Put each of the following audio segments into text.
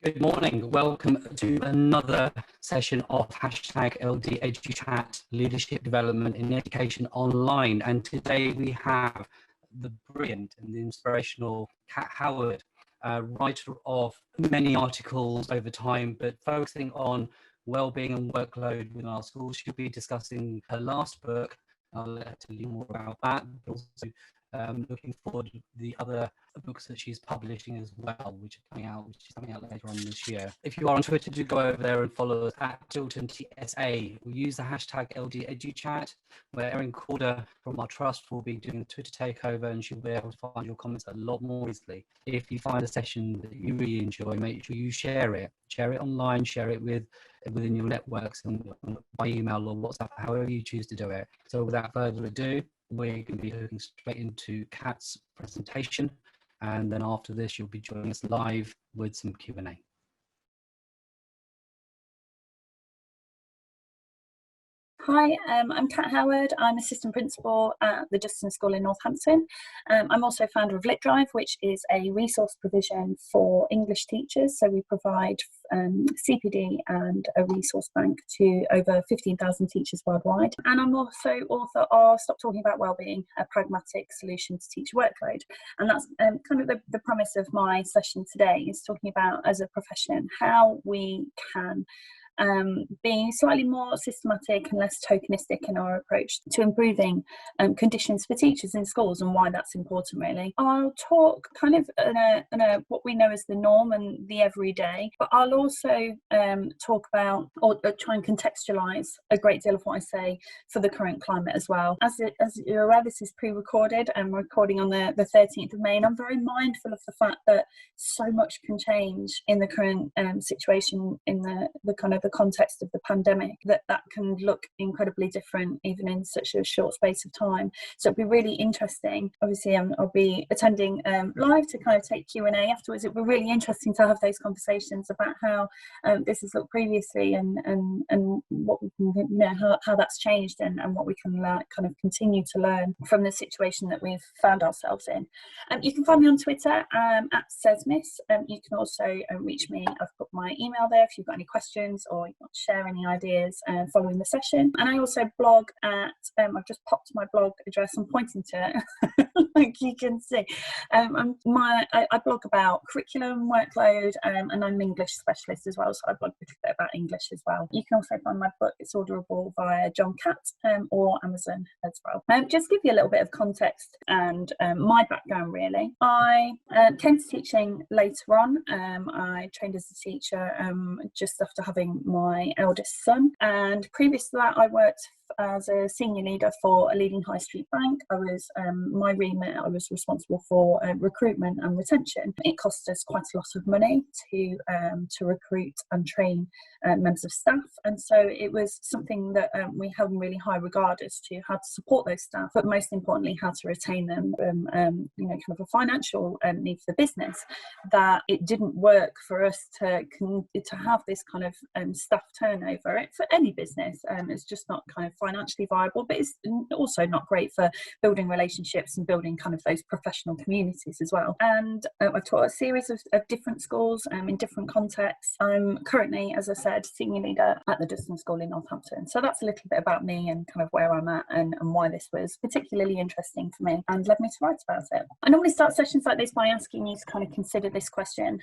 Good morning. Welcome to another session of #LDeduchat Leadership Development in Education Online. And today we have the brilliant and the inspirational Kat Howard, writer of many articles over time, but focusing on wellbeing and workload within our schools. She'll be discussing her last book. I'll let her tell you more about that, but also looking forward to the other books that she's publishing as well, which is coming out later on this year. If you are on Twitter, do go over there and follow us at Chiltern TSA. We use the #LDeduchat, where Erin Corder from our trust will be doing a Twitter takeover, and she'll be able to find your comments a lot more easily. If you find a session that you really enjoy, make sure you share it online, share it within your networks and by email or WhatsApp, however you choose to do it. So without further ado, we're going to be looking straight into Kat's presentation, and then after this you'll be joining us live with some Q&A. Hi, I'm Kat Howard. I'm Assistant Principal at the Chiltern School in Northampton. I'm also founder of LitDrive, which is a resource provision for English teachers. So we provide CPD and a resource bank to over 15,000 teachers worldwide. And I'm also author of Stop Talking About Wellbeing, a pragmatic solution to teacher workload. And that's kind of the premise of my session today, is talking about, as a profession, how we can being slightly more systematic and less tokenistic in our approach to improving conditions for teachers in schools, and why that's important, really. I'll talk kind of in a what we know as the norm and the everyday, but I'll also talk about, or try and contextualise a great deal of what I say for the current climate as well. As you're aware, this is pre-recorded, and we're recording on the 13th of May, and I'm very mindful of the fact that so much can change in the current situation, in the kind of the context of the pandemic, that can look incredibly different even in such a short space of time. So it'll be really interesting. Obviously I'll be attending live to kind of take Q&A afterwards. It'll be really interesting to have those conversations about how this has looked previously, and what we can, how that's changed, and what we can kind of continue to learn from the situation that we've found ourselves in. You can find me on Twitter at Sesmis. You can also reach me. I've put my email there if you've got any questions or you want to share any ideas following the session. And I also blog at, I've just popped my blog address, I'm pointing to it, like you can see. I blog about curriculum, workload, and I'm an English specialist as well, so I blog a bit about English as well. You can also find my book, it's orderable via John Catt or Amazon as well. Just give you a little bit of context and my background, really. I came to teaching later on. I trained as a teacher just after having my eldest son, and previous to that I worked as a senior leader for a leading high street bank. I was my remit, I was responsible for recruitment and retention. It cost us quite a lot of money to recruit and train members of staff, and so it was something that we held in really high regard as to how to support those staff, but most importantly how to retain them. Kind of a financial need for the business, that it didn't work for us to have this kind of staff turnover. For any business, it's just not kind of financially viable, but it's also not great for building relationships and building kind of those professional communities as well. And I've taught a series of different schools in different contexts. I'm currently, as I said, senior leader at the Chiltern School in Northampton. So that's a little bit about me and kind of where I'm at, and why this was particularly interesting for me and led me to write about it. I normally start sessions like this by asking you to kind of consider this question,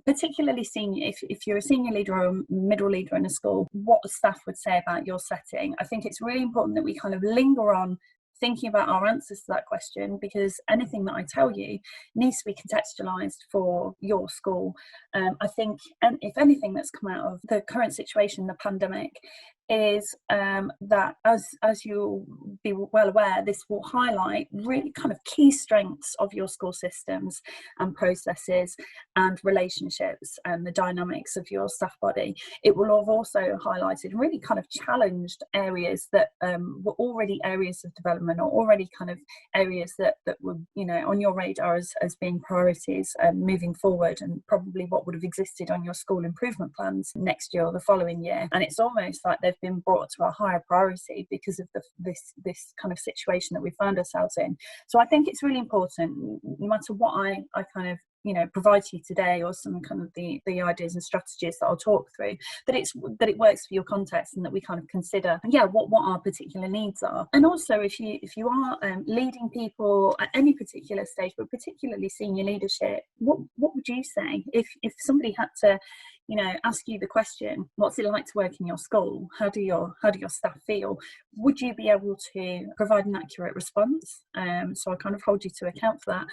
particularly senior. If you're a senior leader or a middle leader in a school, what the staff would say about your setting. I think it's really important that we kind of linger on thinking about our answers to that question, because anything that I tell you needs to be contextualised for your school. I think, and if anything that's come out of the current situation, the pandemic, is that as you'll be well aware, this will highlight really kind of key strengths of your school systems and processes and relationships and the dynamics of your staff body. It will have also highlighted really kind of challenged areas that were already areas of development, or already kind of areas that were, on your radar as being priorities moving forward, and probably what would have existed on your school improvement plans next year or the following year. And it's almost like they've been brought to a higher priority because of this kind of situation that we found ourselves in. So I think it's really important, no matter what I kind of provide to you today, or some kind of the ideas and strategies that I'll talk through, that it works for your context, and that we kind of consider what our particular needs are. And also, if you are leading people at any particular stage, but particularly senior leadership, what would you say if somebody had to ask you the question, what's it like to work in your school? How do your staff feel? Would you be able to provide an accurate response? So I kind of hold you to account for that.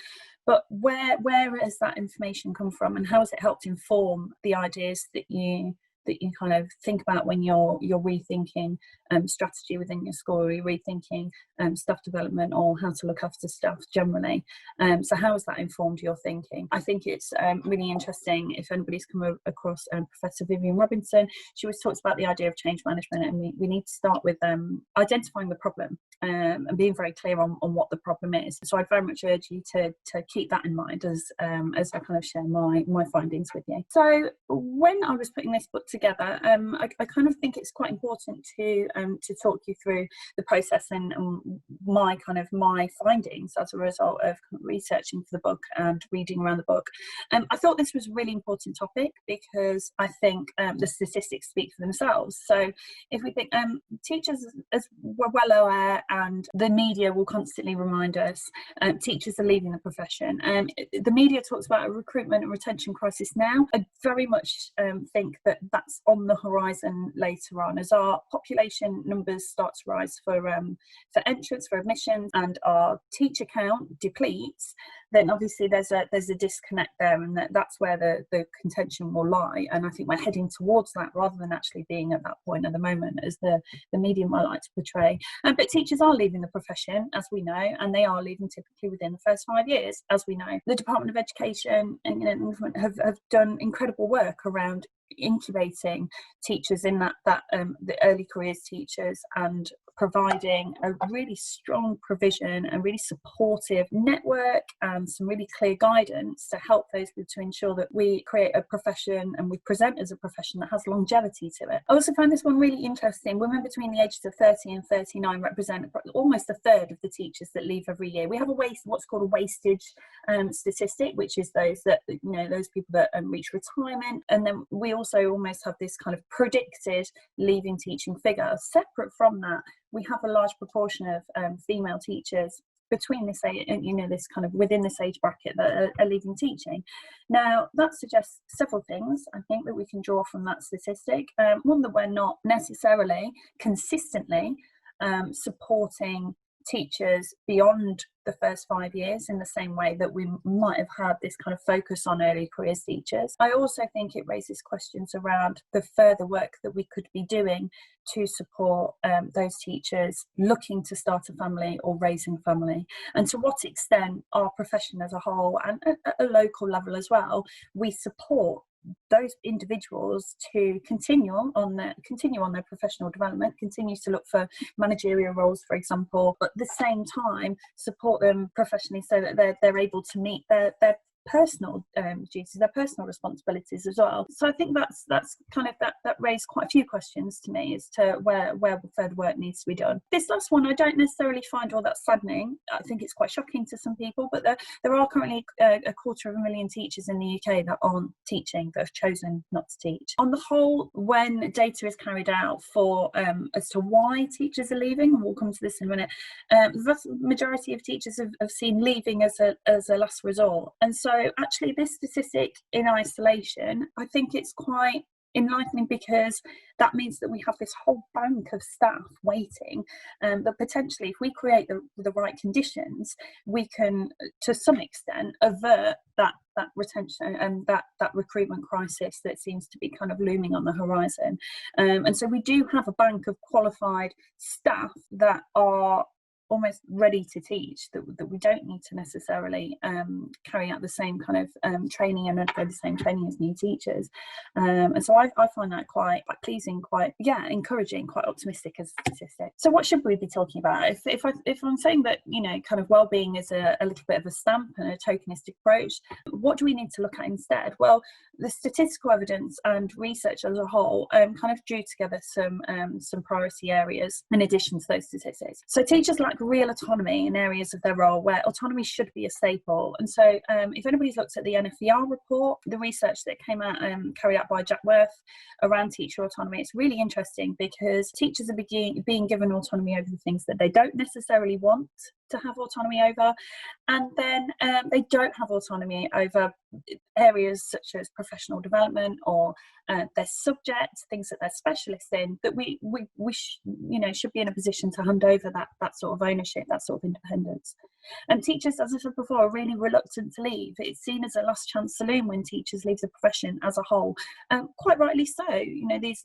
But where has that information come from, and how has it helped inform the ideas that you kind of think about when you're rethinking strategy within your school, or you're rethinking staff development, or how to look after staff generally? So how has that informed your thinking? I think it's really interesting, if anybody's come across Professor Vivian Robinson, she always talks about the idea of change management, and we need to start with identifying the problem and being very clear on what the problem is. So I'd very much urge you to keep that in mind as I kind of share my findings with you. So when I was putting this book together, I kind of think it's quite important to talk you through the process and my findings as a result of researching for the book and reading around the book. I thought this was a really important topic because I think the statistics speak for themselves. So if we think teachers, as we're well aware, and the media will constantly remind us, teachers are leaving the profession. The media talks about a recruitment and retention crisis now. I very much think that that's on the horizon later on, as our population numbers start to rise for entrance, for admissions, and our teacher count depletes. Then obviously there's a disconnect there, and that's where the contention will lie. And I think we're heading towards that, rather than actually being at that point at the moment, as the media might like to portray. But teachers are leaving the profession, as we know, and they are leaving typically within the first 5 years, as we know. The Department of Education and have done incredible work around incubating teachers in that the early careers teachers, and providing a really strong provision and really supportive network and some really clear guidance to help those people, to ensure that we create a profession and we present as a profession that has longevity to it. I also find this one really interesting. Women between the ages of 30 and 39 represent almost a third of the teachers that leave every year. We have what's called a wastage statistic, which is those people that reach retirement, and then we also almost have this kind of predicted leaving teaching figure. Separate from that, we have a large proportion of female teachers between this age, this kind of within this age bracket, that are leaving teaching. Now, that suggests several things, I think, that we can draw from that statistic. One, that we're not necessarily consistently supporting teachers beyond the first 5 years in the same way that we might have had this kind of focus on early careers teachers. I also think it raises questions around the further work that we could be doing to support those teachers looking to start a family or raising a family, and to what extent our profession as a whole, and at a local level as well, we support those individuals to continue on their professional development, continue to look for managerial roles, for example, but at the same time support them professionally so that they're able to meet their personal duties, their personal responsibilities as well. So I think that's kind of that raised quite a few questions to me as to where further work needs to be done. This last one I don't necessarily find all that saddening. I think it's quite shocking to some people, but there are currently 250,000 teachers in the UK that aren't teaching, that have chosen not to teach. On the whole, when data is carried out for as to why teachers are leaving, and we'll come to this in a minute, the vast majority of teachers have seen leaving as a last resort. And so actually this statistic in isolation, I think it's quite enlightening, because that means that we have this whole bank of staff waiting, that potentially, if we create the right conditions, we can to some extent avert that retention and that recruitment crisis that seems to be kind of looming on the horizon. And so we do have a bank of qualified staff that are almost ready to teach, that we don't need to necessarily carry out the same kind of training and undergo the same training as new teachers. And so I find that quite pleasing, quite encouraging, quite optimistic as a statistic. So what should we be talking about? If I'm saying that kind of wellbeing is a little bit of a stamp and a tokenistic approach, what do we need to look at instead? Well, the statistical evidence and research as a whole kind of drew together some priority areas in addition to those statistics. So teachers lack like real autonomy in areas of their role where autonomy should be a staple. And so if anybody's looked at the NFER report, the research that came out carried out by Jack Worth around teacher autonomy, it's really interesting because teachers are being given autonomy over the things that they don't necessarily want to have autonomy over, and then they don't have autonomy over areas such as professional development or their subject, things that they're specialists in, that we should be in a position to hand over that sort of ownership, that sort of independence. And teachers, as I said before, are really reluctant to leave. It's seen as a last chance saloon when teachers leave the profession as a whole. Quite rightly so.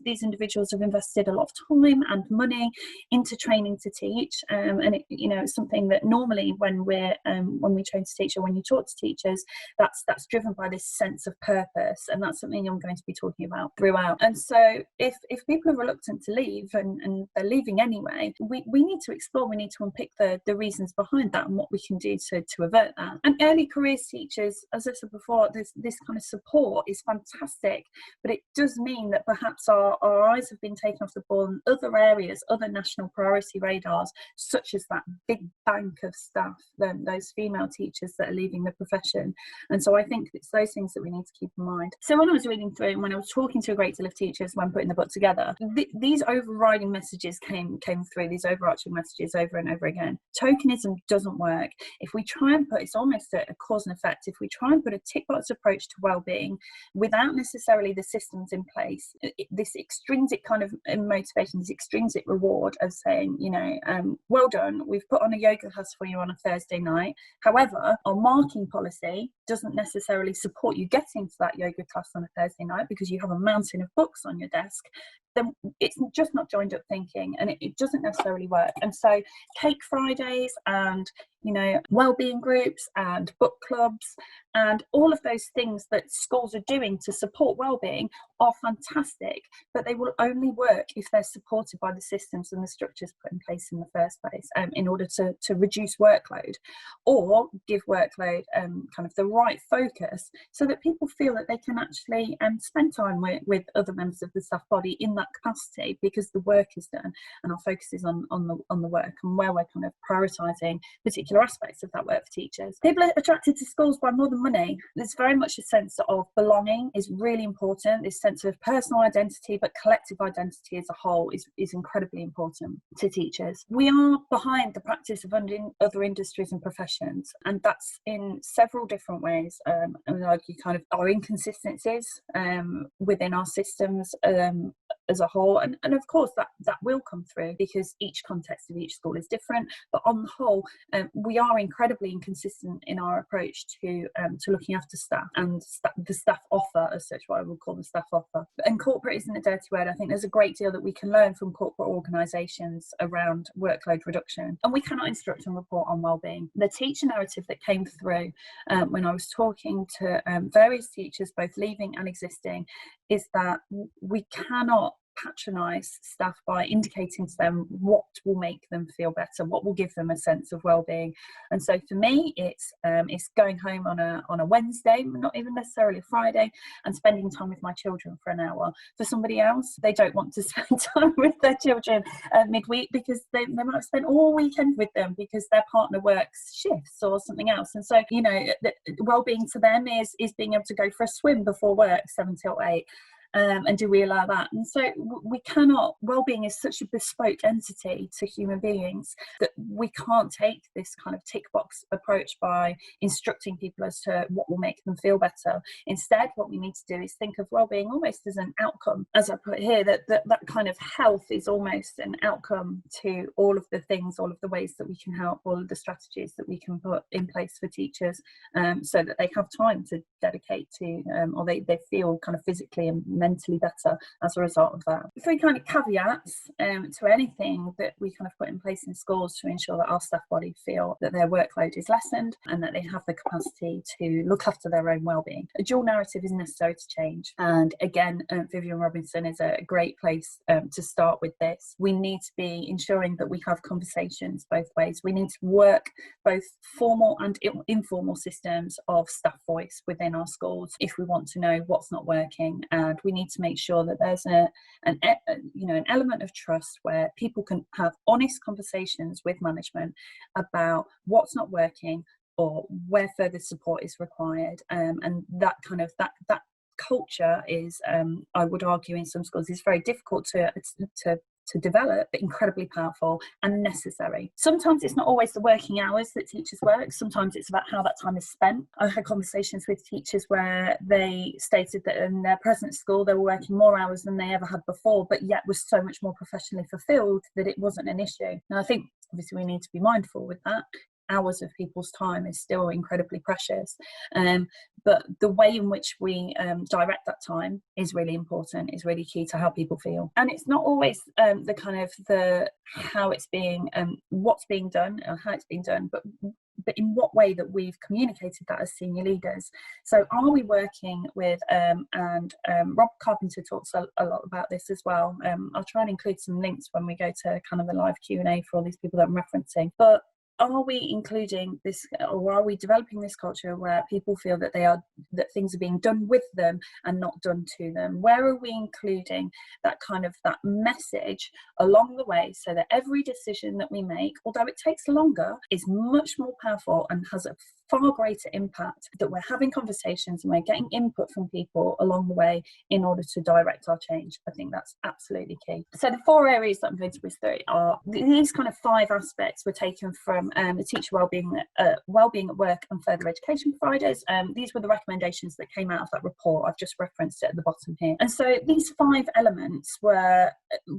These individuals have invested a lot of time and money into training to teach, and it's something that normally when we train to teach or when you talk to teachers, that's driven by this sense of purpose, and that's something I'm going to be talking about throughout. And so if people are reluctant to leave and they're leaving anyway, we need to explore, we need to unpick the reasons behind that and what we can do to avert that. And early careers teachers, as I said before, this kind of support is fantastic, but it does mean that perhaps our eyes have been taken off the ball in other areas, other national priority radars, such as that big bank of staff, those female teachers that are leaving the profession. And so I think it's those things that we need to keep in mind. So when I was reading through and when I was talking to a great deal of teachers when putting the book together, these overriding messages came through, these overarching messages over and over again. Tokenism doesn't work. If we try and it's almost a cause and effect, if we try and put a tick box approach to wellbeing without necessarily the systems in place, this extrinsic kind of motivation, this extrinsic reward of saying, well done, we've put on a yoga class for you on a Thursday night. However, our marking policy doesn't necessarily support you getting to that yoga class on a Thursday night because you have a mountain of books on your desk. Then it's just not joined up thinking, and it doesn't necessarily work. And so Cake Fridays and wellbeing groups and book clubs and all of those things that schools are doing to support wellbeing are fantastic, but they will only work if they're supported by the systems and the structures put in place in the first place, in order to reduce workload or give workload kind of the right focus, so that people feel that they can actually spend time with other members of the staff body in that capacity, because the work is done and our focus is on the work and where we're kind of prioritising particular aspects of that work for teachers. People are attracted to schools by more than money. There's very much a sense of belonging is really important. This sense of personal identity, but collective identity as a whole is incredibly important to teachers. We are behind the practice of other industries and professions, and that's in several different ways. And argue kind of our inconsistencies within our systems as a whole, and of course that will come through because each context of each school is different, but on the whole we are incredibly inconsistent in our approach to looking after staff and the staff offer as such, what I would call the staff offer. And corporate isn't a dirty word. I think there's a great deal that we can learn from corporate organisations around workload reduction, and we cannot instruct and report on wellbeing. The teacher narrative that came through when I was talking to various teachers, both leaving and existing, is that we cannot patronise staff by indicating to them what will make them feel better, what will give them a sense of well-being. And so for me, it's going home on a Wednesday, not even necessarily a Friday, and spending time with my children for an hour. For somebody else, they don't want to spend time with their children midweek because they might have spent all weekend with them because their partner works shifts or something else. And so well-being to them is being able to go for a swim before work 7 till 8. And do we allow that? And so we cannot, wellbeing is such a bespoke entity to human beings that we can't take this kind of tick box approach by instructing people as to what will make them feel better. Instead, what we need to do is think of wellbeing almost as an outcome. As I put here, that kind of health is almost an outcome to all of the things, all of the ways that we can help, all of the strategies that we can put in place for teachers, so that they have time to dedicate to, or they feel kind of physically and mentally better as a result of that. 3 kind of caveats to anything that we kind of put in place in schools to ensure that our staff body feel that their workload is lessened and that they have the capacity to look after their own well-being. A dual narrative is necessary to change, and again, Vivian Robinson is a great place to start with this. We need to be ensuring that we have conversations both ways. We need to work both formal and informal systems of staff voice within our schools if we want to know what's not working, and we we need to make sure that there's an element of trust where people can have honest conversations with management about what's not working or where further support is required, and that kind of that culture is, I would argue, in some schools is very difficult to develop, but incredibly powerful and necessary. Sometimes it's not always the working hours that teachers work. Sometimes it's about how that time is spent. I've had conversations with teachers where they stated that in their present school they were working more hours than they ever had before, but yet was so much more professionally fulfilled that it wasn't an issue. Now, I think obviously we need to be mindful with that. Hours of people's time is still incredibly precious, but the way in which we direct that time is really important, is really key to how people feel. And it's not always the how it's being, what's being done or how it's being done, but in what way that we've communicated that as senior leaders. So are we working with, and Rob Carpenter talks a lot about this as well. I'll try and include some links when we go to kind of the live Q&A for all these people that I'm referencing. But are we including this, or are we developing this culture where people feel that that things are being done with them and not done to them? Where are we including that message along the way, so that every decision that we make, although it takes longer, is much more powerful and has a far greater impact, that we're having conversations and we're getting input from people along the way in order to direct our change? I think that's absolutely key. So the 4 areas that I'm going to whiz through are these kind of 5 aspects were taken from the teacher wellbeing at work and further education providers. These were the recommendations that came out of that report. I've just referenced it at the bottom here. And so these 5 elements were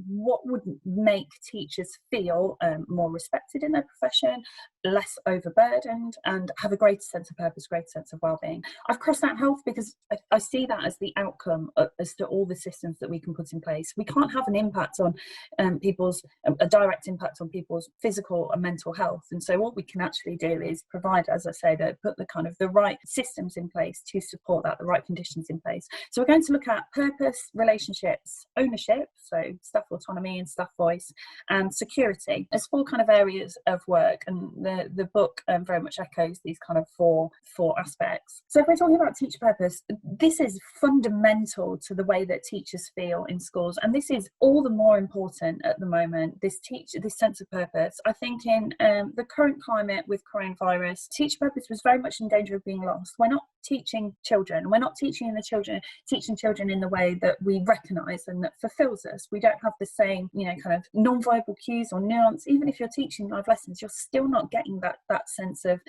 what would make teachers feel more respected in their profession, less overburdened, and have a greater sense of purpose, greater sense of well-being. I've crossed out health because I see that as the outcome as to all the systems that we can put in place. We can't have an impact on a direct impact on people's physical and mental health. And so what we can actually do is provide, as I say, put the right systems in place to support that, the right conditions in place. So we're going to look at purpose, relationships, ownership, so staff autonomy and staff voice, and security as 4 kind of areas of work. And the book very much echoes these kind of four aspects. So if we're talking about teacher purpose, this is fundamental to the way that teachers feel in schools, and this is all the more important at the moment, this sense of purpose. I think in the current climate with coronavirus, teacher purpose was very much in danger of being lost. We're not teaching children, we're not teaching children in the way that we recognise and that fulfills us. We don't have the same kind of non-verbal cues or nuance. Even if you're teaching live lessons, you're still not getting that sense of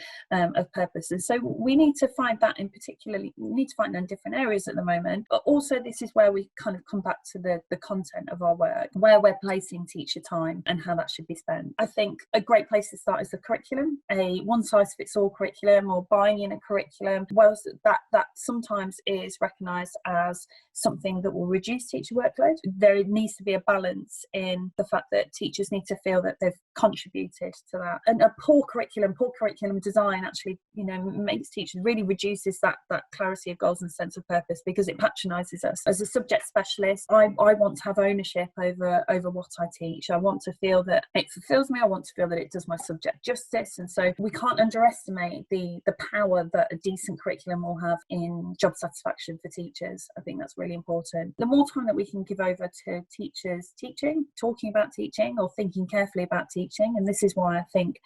purpose. And so we need to find that in different areas at the moment. But also this is where we kind of come back to the content of our work, where we're placing teacher time and how that should be spent. I think a great place to start is the curriculum. A one-size-fits-all curriculum or buying in a curriculum, well, that sometimes is recognised as something that will reduce teacher workload. There needs to be a balance in the fact that teachers need to feel that they've contributed to that. And a poor curriculum design actually, makes teachers, really reduces that clarity of goals and sense of purpose, because it patronises us. As a subject specialist, I want to have ownership over what I teach. I want to feel that it fulfills me. I want to feel that it does my subject justice. And so we can't underestimate the power that a decent curriculum will have in job satisfaction for teachers. I think that's really important. The more time that we can give over to teachers teaching, talking about teaching, or thinking carefully about teaching, and this is why I think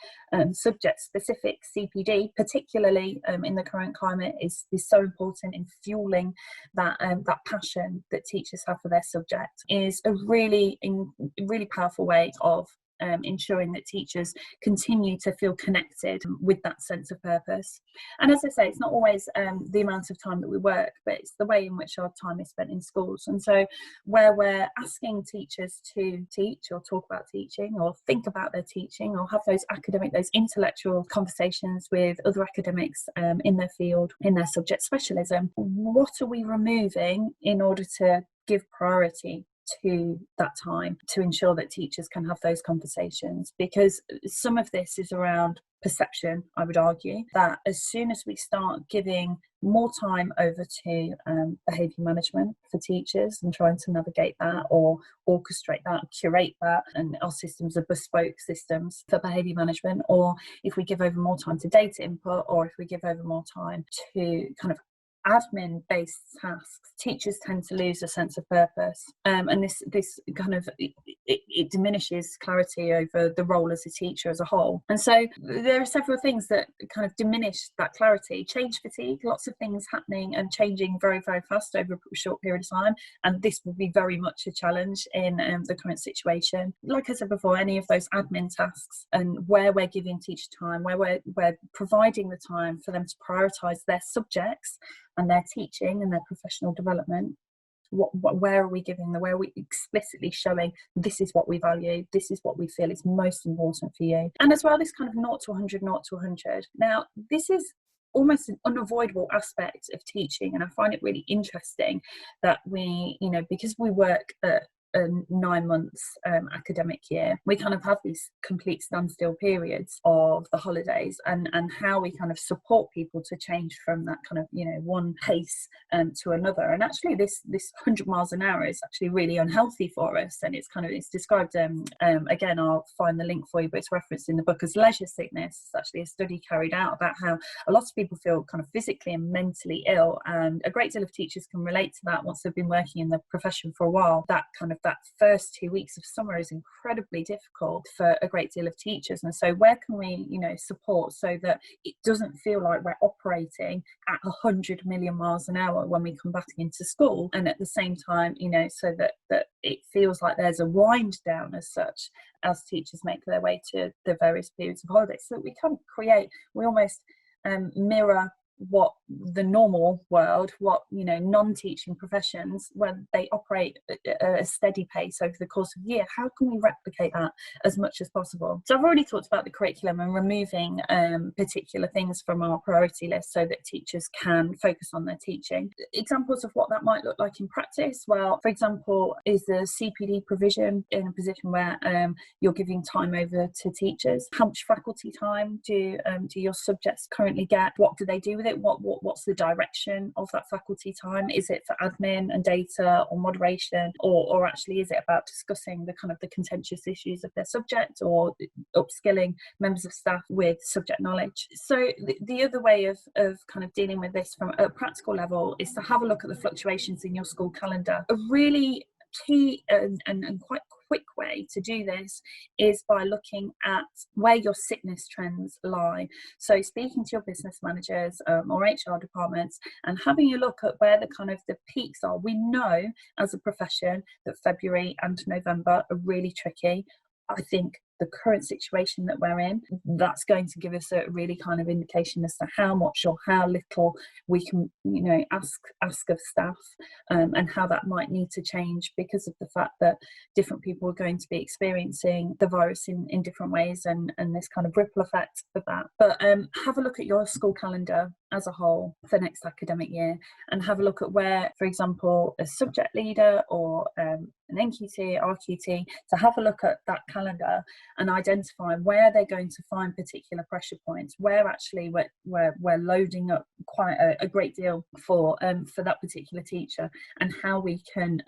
subject-specific CPD, particularly in the current climate, is so important in fueling that passion that teachers have for their subject, is a really powerful way of ensuring that teachers continue to feel connected with that sense of purpose. And as I say, it's not always the amount of time that we work, but it's the way in which our time is spent in schools. And so where we're asking teachers to teach or talk about teaching or think about their teaching or have those intellectual conversations with other academics in their field, in their subject specialism, what are we removing in order to give priority to that time to ensure that teachers can have those conversations? Because some of this is around perception. I would argue that as soon as we start giving more time over to behaviour management for teachers and trying to navigate that or orchestrate that, curate that, and our systems are bespoke systems for behaviour management, or if we give over more time to data input, or if we give over more time to kind of admin-based tasks, teachers tend to lose a sense of purpose, and this kind of it diminishes clarity over the role as a teacher as a whole. And so there are several things that kind of diminish that clarity. Change fatigue, lots of things happening and changing very, very fast over a short period of time, and this will be very much a challenge in the current situation. Like I said before, any of those admin tasks and where we're giving teacher time, where we're providing the time for them to prioritise their subjects and their teaching and their professional development, where are we giving where are we explicitly showing this is what we value, this is what we feel is most important for you. And as well, this kind of 0 to 100, 0 to 100. Now, this is almost an unavoidable aspect of teaching, and I find it really interesting that we, you know, because we work at a 9 months academic year, we kind of have these complete standstill periods of the holidays, and how we kind of support people to change from that kind of, you know, one pace to another. And actually this 100 miles an hour is actually really unhealthy for us, and it's described again, I'll find the link for you, but it's referenced in the book as leisure sickness. It's actually a study carried out about how a lot of people feel kind of physically and mentally ill, and a great deal of teachers can relate to that once they've been working in the profession for a while. That first 2 weeks of summer is incredibly difficult for a great deal of teachers, and so where can we, you know, support so that it doesn't feel like we're operating at 100 million miles an hour when we come back into school, and at the same time, you know, so that it feels like there's a wind down as such as teachers make their way to the various periods of holiday, so that we can create, we almost mirror what the normal world, what, you know, non-teaching professions, where they operate at a steady pace over the course of the year. How can we replicate that as much as possible? So I've already talked about the curriculum and removing particular things from our priority list so that teachers can focus on their teaching. Examples of what that might look like in practice, well, for example, is the CPD provision in a position where you're giving time over to teachers? How much faculty time do your subjects currently get? What do they do with it? What's the direction of that faculty time? Is it for admin and data or moderation, or actually is it about discussing the kind of the contentious issues of their subject, or upskilling members of staff with subject knowledge? So the other way of kind of dealing with this from a practical level is to have a look at the fluctuations in your school calendar. A really key and quite quick way to do this is by looking at where your sickness trends lie. So speaking to your business managers or HR departments and having a look at where the kind of the peaks are. We know as a profession that February and November are really tricky. I think the current situation that we're in, that's going to give us a really kind of indication as to how much or how little we can, you know, ask of staff, and how that might need to change because of the fact that different people are going to be experiencing the virus in different ways, and this kind of ripple effect of that. But have a look at your school calendar as a whole for next academic year, and have a look at where, for example, a subject leader or an NQT, RQT, to have a look at that calendar and identify where they're going to find particular pressure points, where actually we're loading up quite a great deal for that particular teacher, and how we can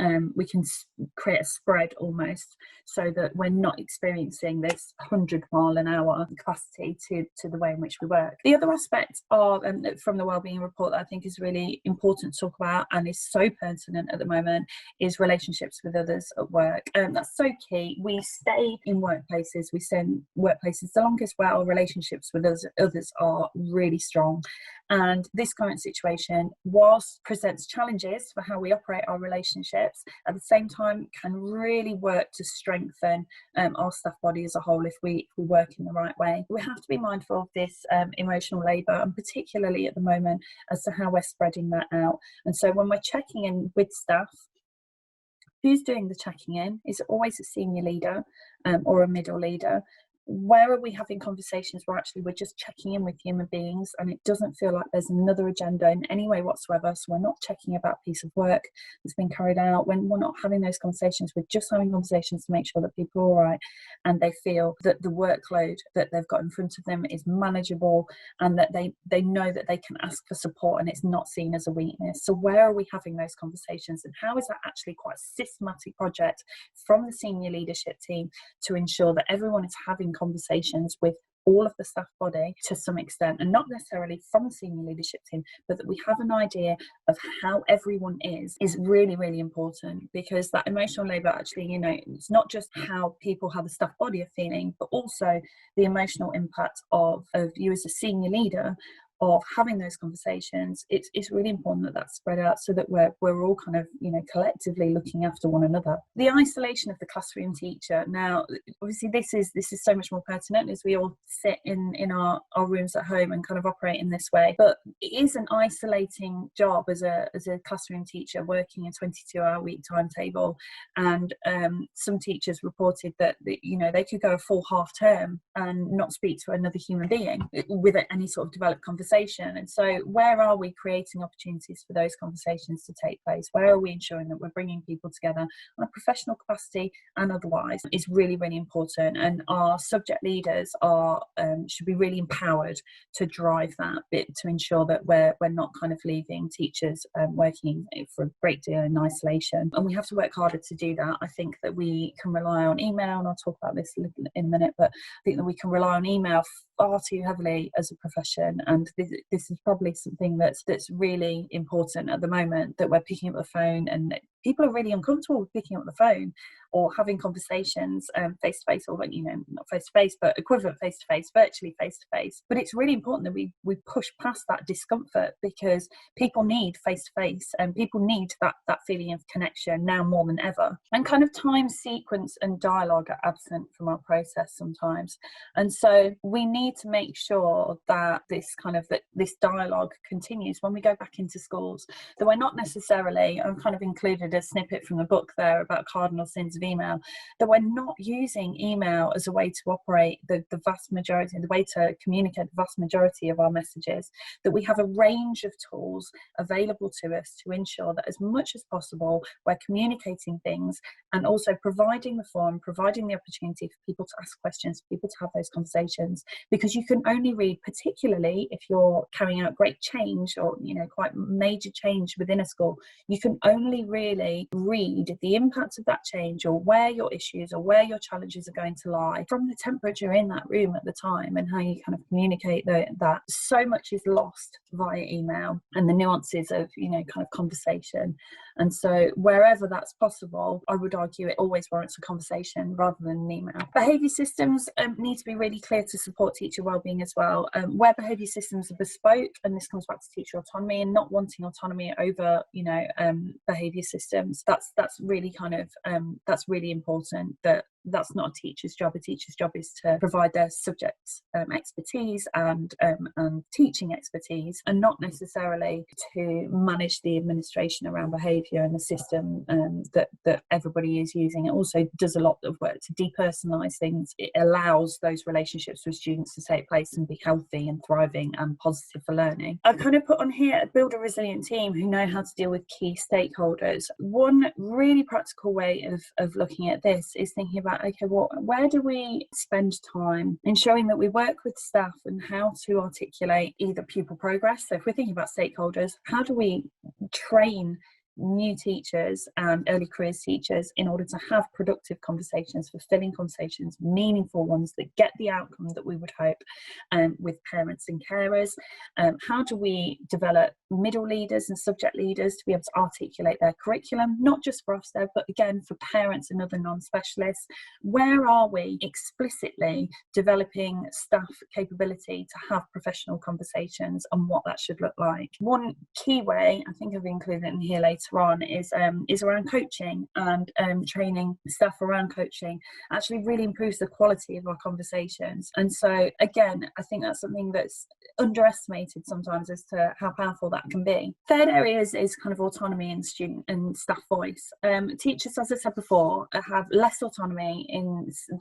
create a spread almost, so that we're not experiencing this 100 mile an hour capacity to the way in which we work. The other aspect of from the Wellbeing report that I think is really important to talk about and is so pertinent at the moment is relationships with others at work. That's so key. We stay in workplaces, we stay in workplaces the longest where our relationships with others are really strong. And this current situation, whilst presents challenges for how we operate our relationships, at the same time can really work to strengthen our staff body as a whole if we work in the right way. We have to be mindful of this emotional labour, and particularly at the moment as to how we're spreading that out. And so when we're checking in with staff, who's doing the checking in? Is it always a senior leader or a middle leader? Where are we having conversations where actually we're just checking in with human beings and it doesn't feel like there's another agenda in any way whatsoever? So we're not checking about a piece of work that's been carried out. When we're not having those conversations, we're just having conversations to make sure that people are all right and they feel that the workload that they've got in front of them is manageable, and that they know that they can ask for support and it's not seen as a weakness. So where are we having those conversations, and how is that actually quite a systematic project from the senior leadership team to ensure that everyone is having conversations with all of the staff body to some extent, and not necessarily from the senior leadership team, but that we have an idea of how everyone is really, really important, because that emotional labour actually, you know, it's not just how the staff body are feeling, but also the emotional impact of you as a senior leader of having those conversations. It's really important that that's spread out so that we're all kind of, you know, collectively looking after one another. The isolation of the classroom teacher. Now, obviously, this is so much more pertinent as we all sit in our rooms at home and kind of operate in this way. But it is an isolating job as a classroom teacher working a 22-hour week timetable. And some teachers reported that, you know, they could go a full half term and not speak to another human being with any sort of developed conversation. And so where are we creating opportunities for those conversations to take place? Where are we ensuring that we're bringing people together on a professional capacity and otherwise is really, really important. And our subject leaders should be really empowered to drive that bit, to ensure that we're not kind of leaving teachers working for a great deal in isolation. And we have to work harder to do that. I think that we can rely on email, and I'll talk about this in a minute, but I think that we can rely on email far too heavily as a profession, and this is probably something that's really important at the moment, that we're picking up the phone, and people are really uncomfortable with picking up the phone or having conversations face to face, or, you know, not face to face but equivalent face to face, virtually face to face. But it's really important that we push past that discomfort, because people need face to face, and people need that feeling of connection now more than ever. And kind of time sequence and dialogue are absent from our process sometimes, and so we need to make sure that this dialogue continues when we go back into schools. So we're not necessarily, I've kind of included a snippet from the book there about cardinal sins of email, that we're not using email as a way to operate the vast majority, the way to communicate the vast majority of our messages, that we have a range of tools available to us to ensure that as much as possible we're communicating things, and also providing the forum, providing the opportunity for people to ask questions, for people to have those conversations, because you can only read, particularly if you're carrying out great change or, you know, quite major change within a school, you can only really read the impact of that change, or where your issues or where your challenges are going to lie, from the temperature in that room at the time and how you kind of communicate that. So much is lost via email and the nuances of, you know, kind of conversation. And so wherever that's possible, I would argue it always warrants a conversation rather than an email. Behaviour systems need to be really clear to support teacher wellbeing as well. Where behaviour systems are bespoke, and this comes back to teacher autonomy and not wanting autonomy over, you know, behaviour systems, that's really kind of that's really important. That's not a teacher's job. A teacher's job is to provide their subject expertise and teaching expertise, and not necessarily to manage the administration around behaviour and the system that everybody is using. It also does a lot of work to depersonalise things. It allows those relationships with students to take place and be healthy and thriving and positive for learning. I've kind of put on here, build a resilient team who know how to deal with key stakeholders. One really practical way of looking at this is thinking about, okay, well, where do we spend time ensuring that we work with staff and how to articulate either pupil progress? So if we're thinking about stakeholders, how do we train new teachers and early careers teachers in order to have productive conversations, fulfilling conversations, meaningful ones that get the outcome that we would hope with parents and carers? How do we develop middle leaders and subject leaders to be able to articulate their curriculum, not just for Ofsted, but again for parents and other non-specialists? Where are we explicitly developing staff capability to have professional conversations and what that should look like? One key way, I think I've included it in here later on, is around coaching, and training staff around coaching actually really improves the quality of our conversations. And so again, I think that's something that's underestimated sometimes as to how powerful that can be. Third area is kind of autonomy and student and staff voice. Teachers, as I said before, have less autonomy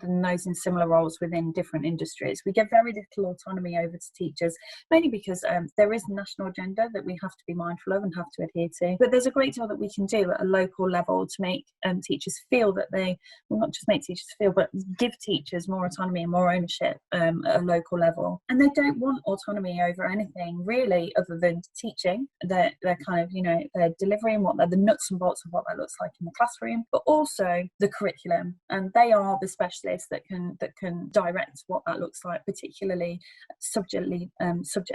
than those in similar roles within different industries. We give very little autonomy over to teachers, mainly because there is a national agenda that we have to be mindful of and have to adhere to. But there's a great great deal that we can do at a local level to make teachers feel that they, well, not just make teachers feel, but give teachers more autonomy and more ownership at a local level. And they don't want autonomy over anything really other than teaching. They're kind of, you know, they're delivering what they're the nuts and bolts of what that looks like in the classroom, but also the curriculum. And they are the specialists that can direct what that looks like, particularly subject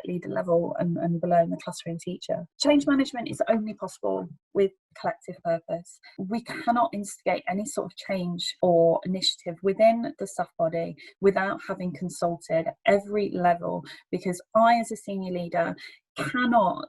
leader level and below in the classroom teacher. Change management is only possible with collective purpose. We cannot instigate any sort of change or initiative within the staff body without having consulted every level, because I, as a senior leader, cannot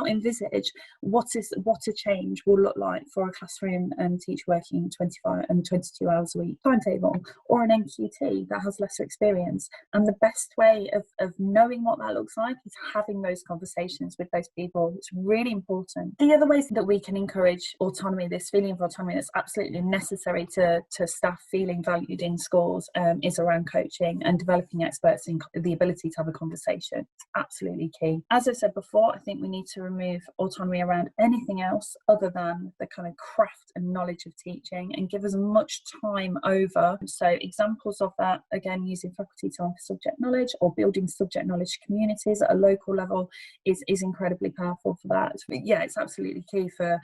envisage what a change will look like for a classroom teacher working 25 and 22 hours a week timetable, or an NQT that has lesser experience. And the best way of knowing what that looks like is having those conversations with those people. It's really important. The other ways that we can encourage autonomy, this feeling of autonomy that's absolutely necessary to staff feeling valued in schools, is around coaching and developing experts in the ability to have a conversation. It's absolutely key. As I said before, I think we need to remove autonomy around anything else other than the kind of craft and knowledge of teaching, and give as much time over. So examples of that, again, using faculty time for subject knowledge or building subject knowledge communities at a local level is incredibly powerful for that. But yeah, it's absolutely key for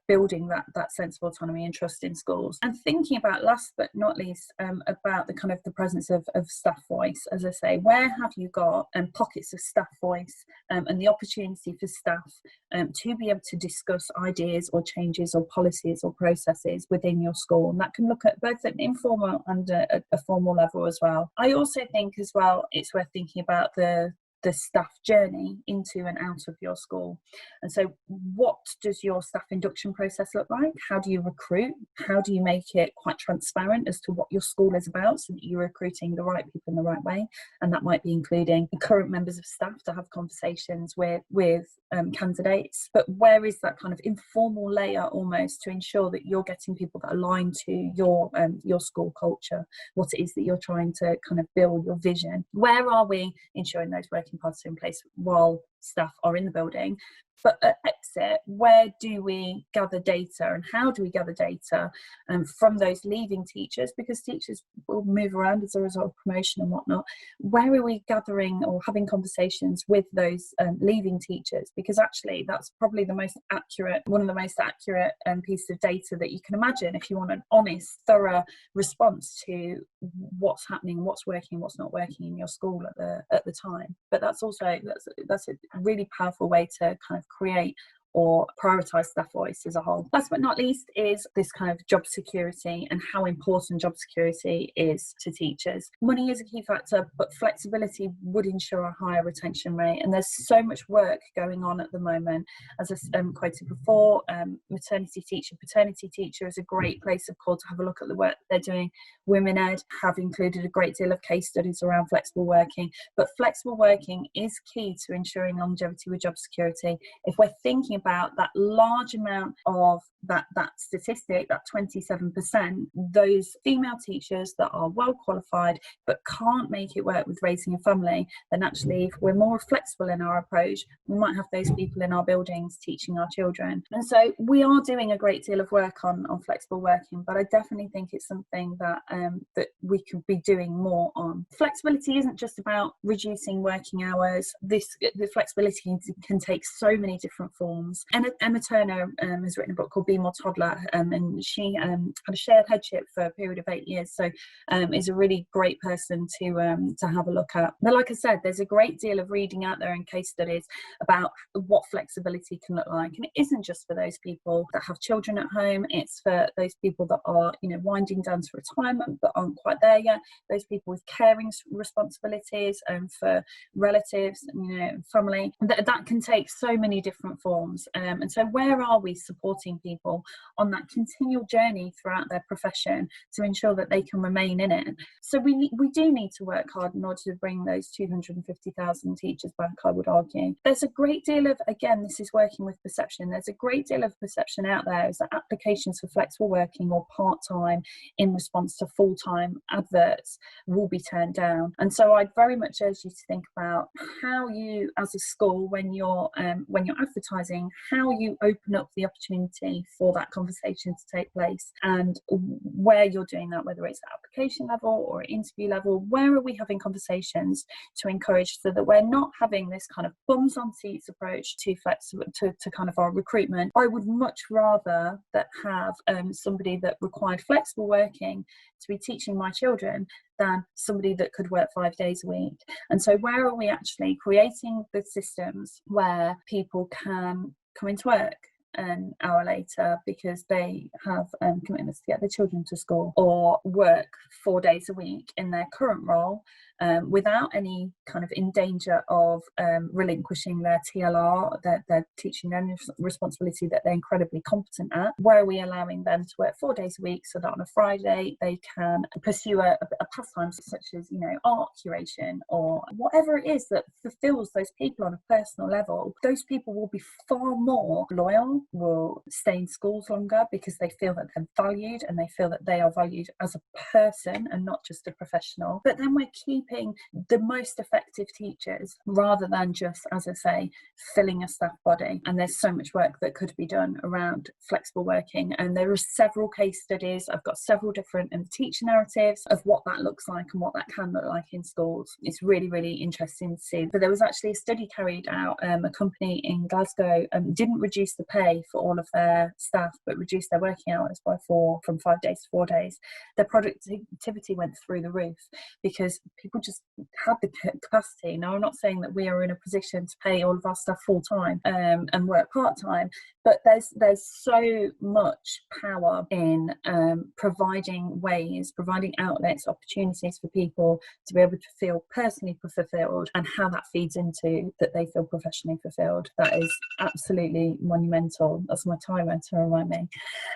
building that sense of autonomy and trust in schools. And thinking about, last but not least, about the kind of the presence of staff voice. As I say, where have you got pockets of staff voice and the opportunity for staff to be able to discuss ideas or changes or policies or processes within your school? And that can look at both an informal and a formal level as well. I also think as well it's worth thinking about the staff journey into and out of your school. And so what does your staff induction process look like? How do you recruit? How do you make it quite transparent as to what your school is about, so that you're recruiting the right people in the right way? And that might be including current members of staff to have conversations with candidates. But where is that kind of informal layer almost to ensure that you're getting people that align to your school culture, what it is that you're trying to kind of build, your vision? Where are we ensuring those working parts are in place while staff are in the building? But at exit, where do we gather data, and how do we gather data from those leaving teachers? Because teachers will move around as a result of promotion and whatnot. Where are we gathering or having conversations with those leaving teachers? Because actually that's probably one of the most accurate pieces of data that you can imagine if you want an honest, thorough response to what's happening, what's working, what's not working in your school at the time. But that's a really powerful way to kind of create or prioritise staff voice as a whole. Last but not least is this kind of job security and how important job security is to teachers. Money is a key factor, but flexibility would ensure a higher retention rate. And there's so much work going on at the moment. As I quoted before, maternity teacher, paternity teacher is a great place of call to have a look at the work they're doing. Women Ed have included a great deal of case studies around flexible working, but flexible working is key to ensuring longevity with job security. If we're thinking about that large amount of that statistic, that 27%, those female teachers that are well qualified but can't make it work with raising a family, then actually if we're more flexible in our approach, we might have those people in our buildings teaching our children. And so we are doing a great deal of work on flexible working, but I definitely think it's something that that we could be doing more on. Flexibility isn't just about reducing working hours. The flexibility can take so many different forms. And Emma Turner has written a book called Be More Toddler, and she had a shared headship for a period of 8 years, so is a really great person to have a look at. But like I said, there's a great deal of reading out there and case studies about what flexibility can look like, and it isn't just for those people that have children at home. It's for those people that are, winding down to retirement but aren't quite there yet. Those people with caring responsibilities and for relatives, family. That can take so many different forms. And so where are we supporting people on that continual journey throughout their profession to ensure that they can remain in it? So we do need to work hard in order to bring those 250,000 teachers back, I would argue. There's a great deal of, again, this is working with perception, there's a great deal of perception out there is that applications for flexible working or part-time in response to full-time adverts will be turned down. And so I'd very much urge you to think about how you, as a school, when you're advertising changing how you open up the opportunity for that conversation to take place, and where you're doing that, whether it's at application level or at interview level. Where are we having conversations to encourage, so that we're not having this kind of bums on seats approach to kind of our recruitment? I would much rather that have somebody that required flexible working to be teaching my children than somebody that could work 5 days a week. And so where are we actually creating the systems where people can come into work an hour later because they have commitments to get their children to school, or work 4 days a week in their current role without any kind of in danger of relinquishing their TLR, their teaching learning responsibility that they're incredibly competent at? Where are we allowing them to work 4 days a week so that on a Friday they can pursue a pastime such as, you know, art curation or whatever it is that fulfills those people on a personal level? Those people will be far more loyal, will stay in schools longer because they feel that they're valued, and they feel that they are valued as a person and not just a professional. But then we're keeping the most effective teachers rather than just, as I say, filling a staff body. And there's so much work that could be done around flexible working, and there are several case studies. I've got several different teacher narratives of what that looks like and what that can look like in schools. It's really, really interesting to see. But there was actually a study carried out, a company in Glasgow didn't reduce the pay for all of their staff, but reduced their working hours from 5 days to 4 days. Their productivity went through the roof because people just had the capacity. Now, I'm not saying that we are in a position to pay all of our staff full time and work part time, but there's so much power in providing outlets, opportunities for people to be able to feel personally fulfilled, and how that feeds into that they feel professionally fulfilled. That is absolutely monumental. That's my timer to remind me.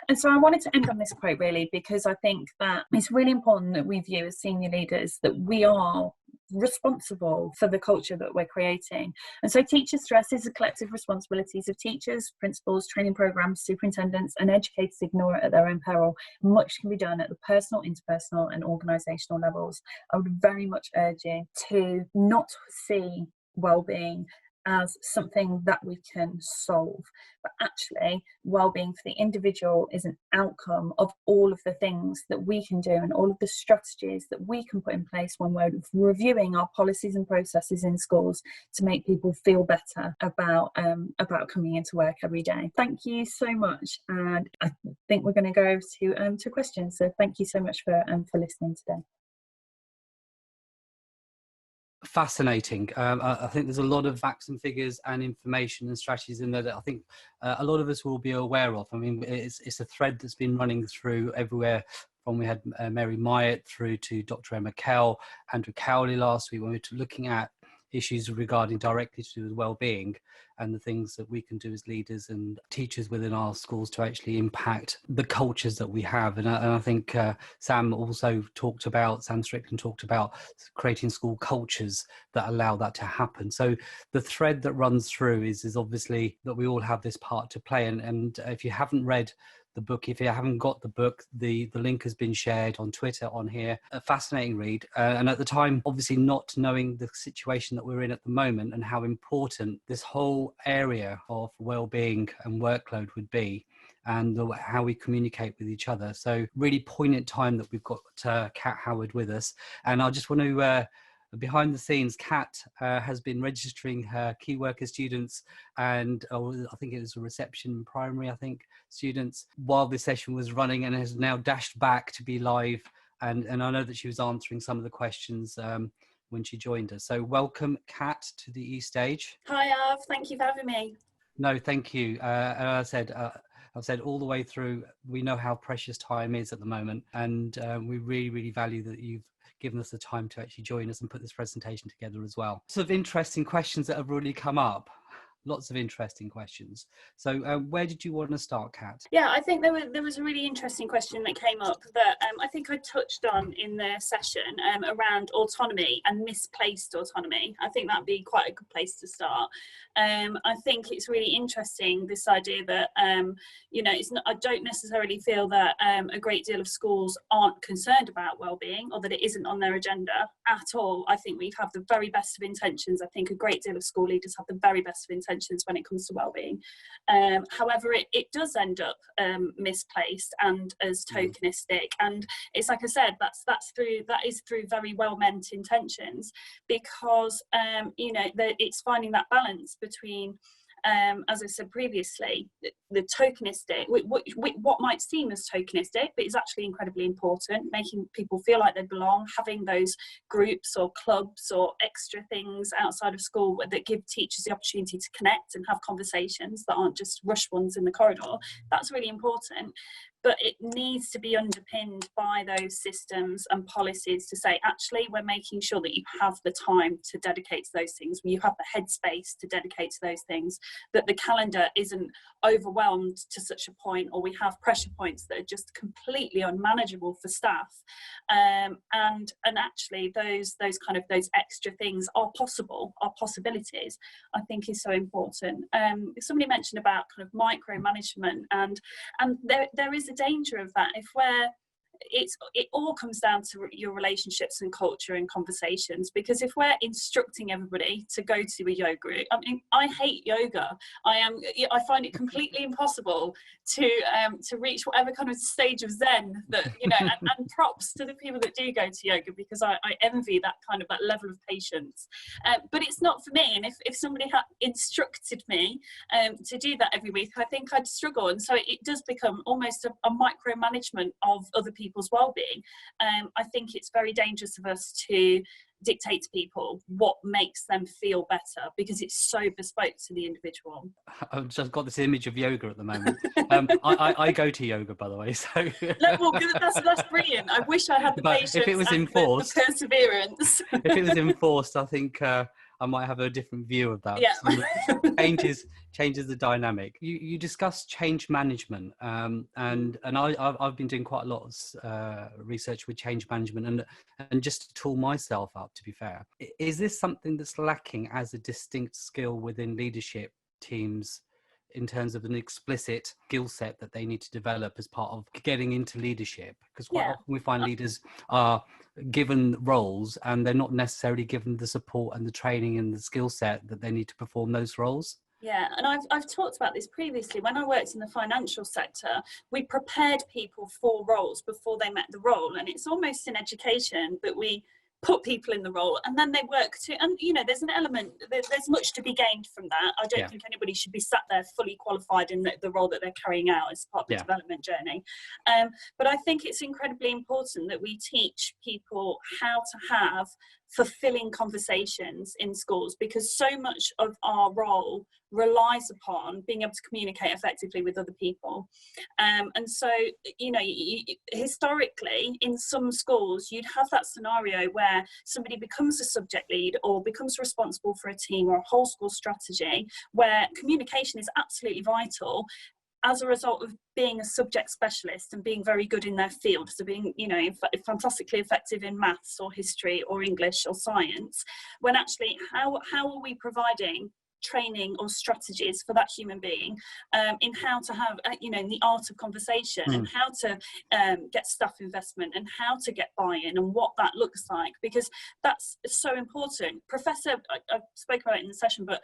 And so I wanted to end on this quote, really, because I think that it's really important that we view as senior leaders that we are responsible for the culture that we're creating. And so teacher stress is the collective responsibilities of teachers, principals, training programs, superintendents, and educators ignore it at their own peril. Much can be done at the personal, interpersonal and organisational levels. I would very much urge you to not see wellbeing as something that we can solve, but actually wellbeing for the individual is an outcome of all of the things that we can do and all of the strategies that we can put in place when we're reviewing our policies and processes in schools to make people feel better about coming into work every day. Thank you so much, and I think we're going to go to questions. So thank you so much for listening today. Fascinating. I think there's a lot of facts and figures and information and strategies in there that I think a lot of us will be aware of. I mean, it's a thread that's been running through everywhere, from we had Mary Myatt through to Dr. Emma Kell, Andrew Cowley last week, when we were looking at issues regarding directly to do with well-being and the things that we can do as leaders and teachers within our schools to actually impact the cultures that we have. And I think Sam Strickland talked about creating school cultures that allow that to happen. So the thread that runs through is obviously that we all have this part to play. And if you haven't read the book, if you haven't got the book, the link has been shared on Twitter on here. A fascinating read, and at the time, obviously not knowing the situation that we're in at the moment and how important this whole area of well-being and workload would be, and how we communicate with each other. So really poignant time that we've got Kat Howard with us. And I just want to behind the scenes, Kat has been registering her key worker students and I think it was a reception primary, students while this session was running, and has now dashed back to be live. And I know that she was answering some of the questions when she joined us. So welcome, Kat, to the E-Stage. Hi, Arv. Thank you for having me. No, thank you. And I've said all the way through, we know how precious time is at the moment, and we really, really value that you've given us the time to actually join us and put this presentation together as well. Lots of interesting questions that have really come up. Lots of interesting questions. So where did you want to start, Kat? Yeah, I think there was a really interesting question that came up that I think I touched on in the session around autonomy and misplaced autonomy. I think that'd be quite a good place to start. I think it's really interesting, this idea that, it's not, I don't necessarily feel that a great deal of schools aren't concerned about wellbeing, or that it isn't on their agenda at all. I think we have the very best of intentions. I think a great deal of school leaders have the very best of intentions intentions when it comes to wellbeing. However, it does end up misplaced and as tokenistic, and it's like I said, that is through very well meant intentions, because it's finding that balance between, as I said previously, the tokenistic, what might seem as tokenistic, but is actually incredibly important, making people feel like they belong, having those groups or clubs or extra things outside of school that give teachers the opportunity to connect and have conversations that aren't just rush ones in the corridor. That's really important. But it needs to be underpinned by those systems and policies to say, actually, we're making sure that you have the time to dedicate to those things, you have the headspace to dedicate to those things, that the calendar isn't overwhelmed to such a point, or we have pressure points that are just completely unmanageable for staff. And actually, those extra things are possibilities, I think is so important. Somebody mentioned about kind of micromanagement, and there is a danger of that it all comes down to your relationships and culture and conversations, because if we're instructing everybody to go to a yoga group, I mean, I hate yoga. I find it completely impossible to reach whatever kind of stage of zen that, and props to the people that do go to yoga, because I envy that level of patience. But it's not for me, and if somebody had instructed me to do that every week, I think I'd struggle, and so it does become almost a micromanagement of other people's well-being. I think it's very dangerous of us to dictate to people what makes them feel better, because it's so bespoke to the individual. I've just got this image of yoga at the moment. I go to yoga, by the way, so well, that's brilliant. I wish I had the patience if it was enforced, the perseverance. If it was enforced, I think I might have a different view of that. Yeah. So changes the dynamic. You discussed change management, and I've been doing quite a lot of research with change management, and just to tool myself up, to be fair. Is this something that's lacking as a distinct skill within leadership teams, in terms of an explicit skill set that they need to develop as part of getting into leadership? Because quite often we find leaders are given roles and they're not necessarily given the support and the training and the skill set that they need to perform those roles. Yeah, and I've talked about this previously. When I worked in the financial sector, we prepared people for roles before they met the role, and it's almost in education that we put people in the role and then they work to, and there's an element, there's much to be gained from that. I don't think anybody should be sat there fully qualified in the role that they're carrying out as part of the development journey. But I think it's incredibly important that we teach people how to have fulfilling conversations in schools, because so much of our role relies upon being able to communicate effectively with other people. And so, historically, in some schools, you'd have that scenario where somebody becomes a subject lead or becomes responsible for a team or a whole school strategy, where communication is absolutely vital as a result of being a subject specialist and being very good in their field, so being, fantastically effective in maths or history or English or science, when actually how are we providing training or strategies for that human being in how to have the art of conversation and how to get staff investment and how to get buy-in and what that looks like, because that's so important. I spoke about it in the session, but